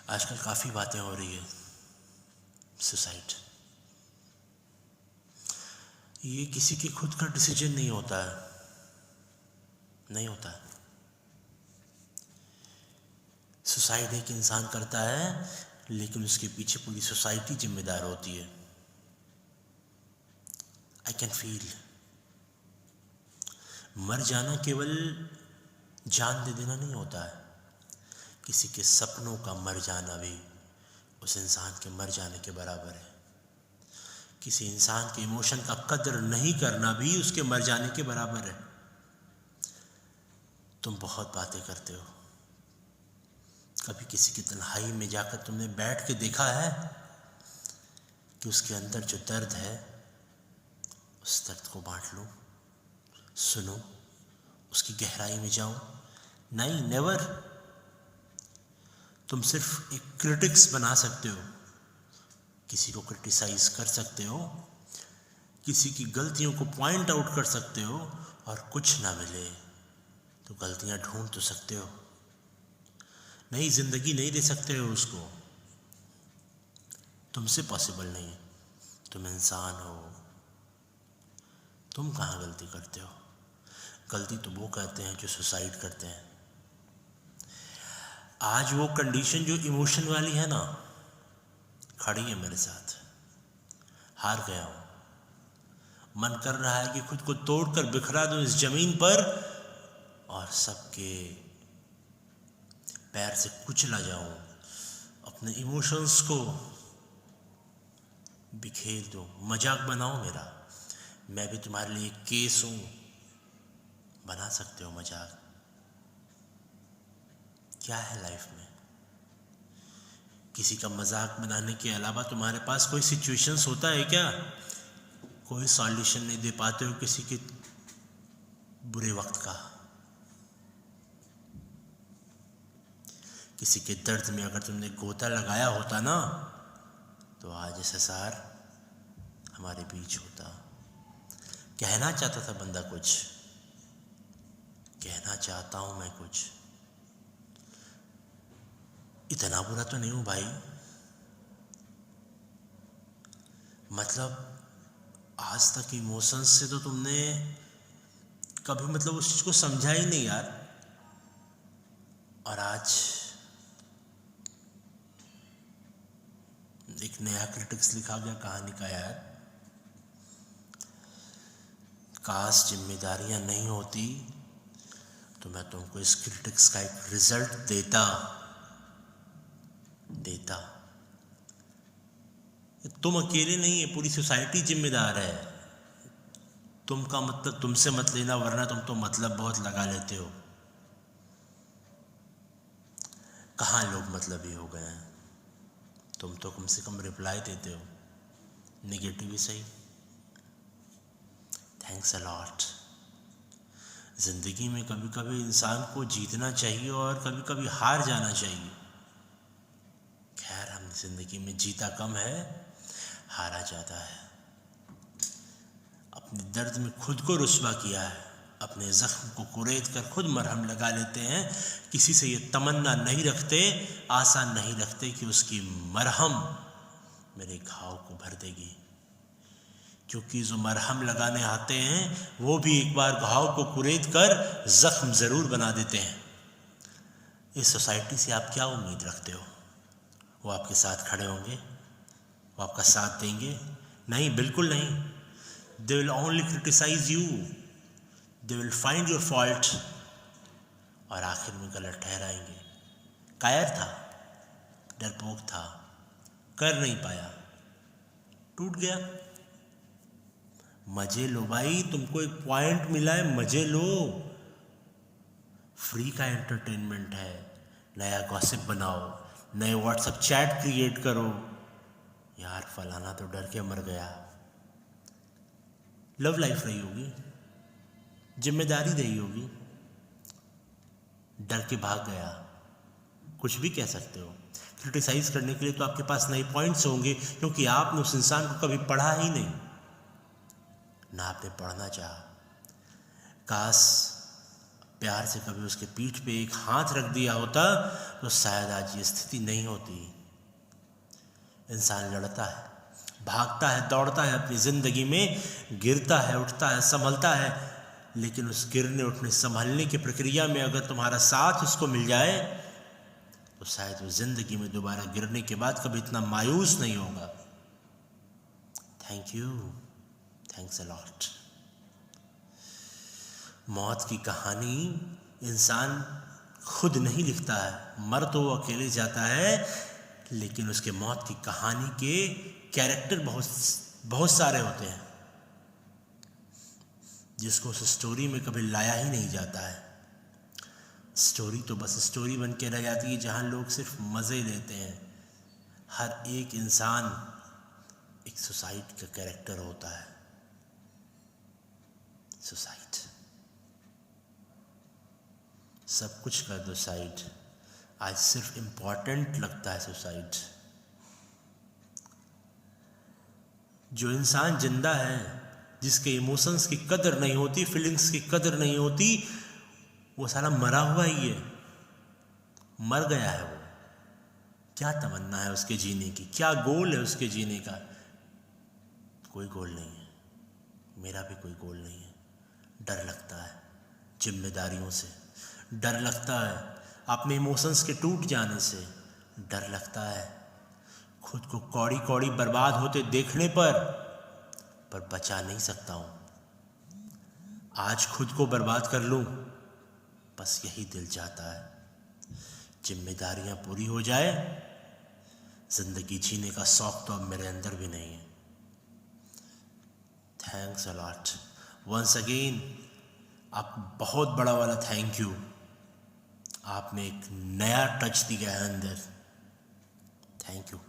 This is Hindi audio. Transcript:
आजकल काफ़ी बातें हो रही है। सुसाइड ये किसी की खुद का डिसीजन नहीं होता है, नहीं होता है। सुसाइड एक इंसान करता है, लेकिन उसके पीछे पूरी सोसाइटी जिम्मेदार होती है। I can feel. मर जाना केवल जान दे देना नहीं होता है, किसी के सपनों का मर जाना भी उस इंसान के मर जाने के बराबर है। किसी इंसान के इमोशन का कदर नहीं करना भी उसके मर जाने के बराबर है। तुम बहुत बातें करते हो, कभी किसी की तन्हाई में जाकर तुमने बैठ के देखा है कि उसके अंदर जो दर्द है उस दर्द को बांट लो, सुनो, उसकी गहराई में जाओ? नहीं, नेवर। तुम सिर्फ एक क्रिटिक्स बना सकते हो, किसी को क्रिटिसाइज कर सकते हो, किसी की गलतियों को पॉइंट आउट कर सकते हो, और कुछ ना मिले तो गलतियां ढूंढ तो सकते हो। नहीं, जिंदगी नहीं दे सकते हो उसको, तुमसे पॉसिबल नहीं। तुम इंसान हो, तुम कहाँ गलती करते हो? गलती तो वो करते हैं जो सुसाइड करते हैं। आज वो कंडीशन जो इमोशन वाली है ना, खड़ी है मेरे साथ। हार गया हूं, मन कर रहा है कि खुद को तोड़कर बिखरा दूं इस जमीन पर और सबके पैर से कुचला जाऊं, अपने इमोशंस को बिखेर दूं, मजाक बनाओ मेरा। मैं भी तुम्हारे लिए केस हूं, बना सकते हो मजाक। क्या है लाइफ में? किसी का मजाक बनाने के अलावा तुम्हारे पास कोई सिचुएशंस होता है क्या? कोई सॉल्यूशन नहीं दे पाते हो किसी के बुरे वक्त का? किसी के दर्द में अगर तुमने गोता लगाया होता ना, तो आज एसएसआर हमारे बीच होता। कहना चाहता था बंदा कुछ, कहना चाहता हूं मैं कुछ। इतना बुरा तो नहीं हूं भाई, मतलब आज तक इमोशंस से तो तुमने कभी मतलब उस चीज को समझा ही नहीं यार, और आज एक नया क्रिटिक्स लिखा गया कहानी का यार। काश जिम्मेदारियां नहीं होती तो मैं तुमको इस क्रिटिक्स का एक रिजल्ट देता। तुम अकेले नहीं है, पूरी सोसाइटी जिम्मेदार है। तुम का मतलब तुमसे मत लेना, वरना तुम तो मतलब बहुत लगा लेते हो। कहाँ लोग मतलबी हो गए हैं? तुम तो कम से कम रिप्लाई देते हो, नेगेटिव ही सही। Thanks a lot. जिंदगी में कभी कभी इंसान को जीतना चाहिए और कभी कभी हार जाना चाहिए। खैर, हम जिंदगी में जीता कम है, हारा ज़्यादा है। अपने दर्द में खुद को रुस्वा किया है, अपने जख्म को कुरेद कर खुद मरहम लगा लेते हैं। किसी से ये तमन्ना नहीं रखते, आशा नहीं रखते कि उसकी मरहम मेरे घाव को भर देगी, क्योंकि जो मरहम लगाने आते हैं वो भी एक बार घाव को कुरेद कर जख्म ज़रूर बना देते हैं। इस सोसाइटी से आप क्या उम्मीद रखते हो? वो आपके साथ खड़े होंगे? वो आपका साथ देंगे? नहीं, बिल्कुल नहीं। They will only criticize you. They will find your fault और आखिर में गलत ठहराएंगे। कायर था, डरपोक था, कर नहीं पाया, टूट गया। मजे लो भाई, तुमको एक पॉइंट मिला है, मजे लो। फ्री का एंटरटेनमेंट है। नया गॉसिप बनाओ, नए व्हाट्सएप चैट क्रिएट करो। यार फलाना तो डर के मर गया। लव लाइफ रही होगी, जिम्मेदारी रही होगी, डर के भाग गया। कुछ भी कह सकते हो। क्रिटिसाइज करने के लिए तो आपके पास नए पॉइंट्स होंगे, क्योंकि आपने उस इंसान को कभी पढ़ा ही नहीं, ना आपने पढ़ना चाहा। काश प्यार से कभी उसके पीठ पे एक हाथ रख दिया होता तो शायद आज ये स्थिति नहीं होती। इंसान लड़ता है, भागता है, दौड़ता है अपनी ज़िंदगी में, गिरता है, उठता है, संभलता है, लेकिन उस गिरने उठने संभलने की प्रक्रिया में अगर तुम्हारा साथ उसको मिल जाए तो शायद वो ज़िंदगी में दोबारा गिरने के बाद कभी इतना मायूस नहीं होगा। Thank you, thanks a lot. मौत की कहानी इंसान खुद नहीं लिखता है, मर तो वो अकेले जाता है, लेकिन उसके मौत की कहानी के कैरेक्टर बहुत सारे होते हैं जिसको उस स्टोरी में कभी लाया ही नहीं जाता है। स्टोरी तो बस स्टोरी बन के रह जाती है जहाँ लोग सिर्फ मज़े लेते हैं। हर एक इंसान एक सुसाइड का कैरेक्टर होता है। सुसाइड, सब कुछ कर दो साइड, आज सिर्फ इम्पॉर्टेंट लगता है सुसाइड। जो इंसान जिंदा है, जिसके इमोशंस की कदर नहीं होती, फीलिंग्स की कदर नहीं होती, वो साला मरा हुआ ही है, मर गया है। वो क्या तमन्ना है उसके जीने की, क्या गोल है उसके जीने का? कोई गोल नहीं है, मेरा भी कोई गोल नहीं है। डर लगता है जिम्मेदारियों से, डर लगता है अपने इमोशंस के टूट जाने से, डर लगता है खुद को कौड़ी कौड़ी बर्बाद होते देखने पर बचा नहीं सकता हूँ। आज खुद को बर्बाद कर लूँ, बस यही दिल चाहता है। जिम्मेदारियाँ पूरी हो जाए, जिंदगी जीने का शौक तो अब मेरे अंदर भी नहीं है। Thanks a lot once again, आप बहुत बड़ा वाला थैंक यू। आपने एक नया टच दिया है अंदर। Thank you.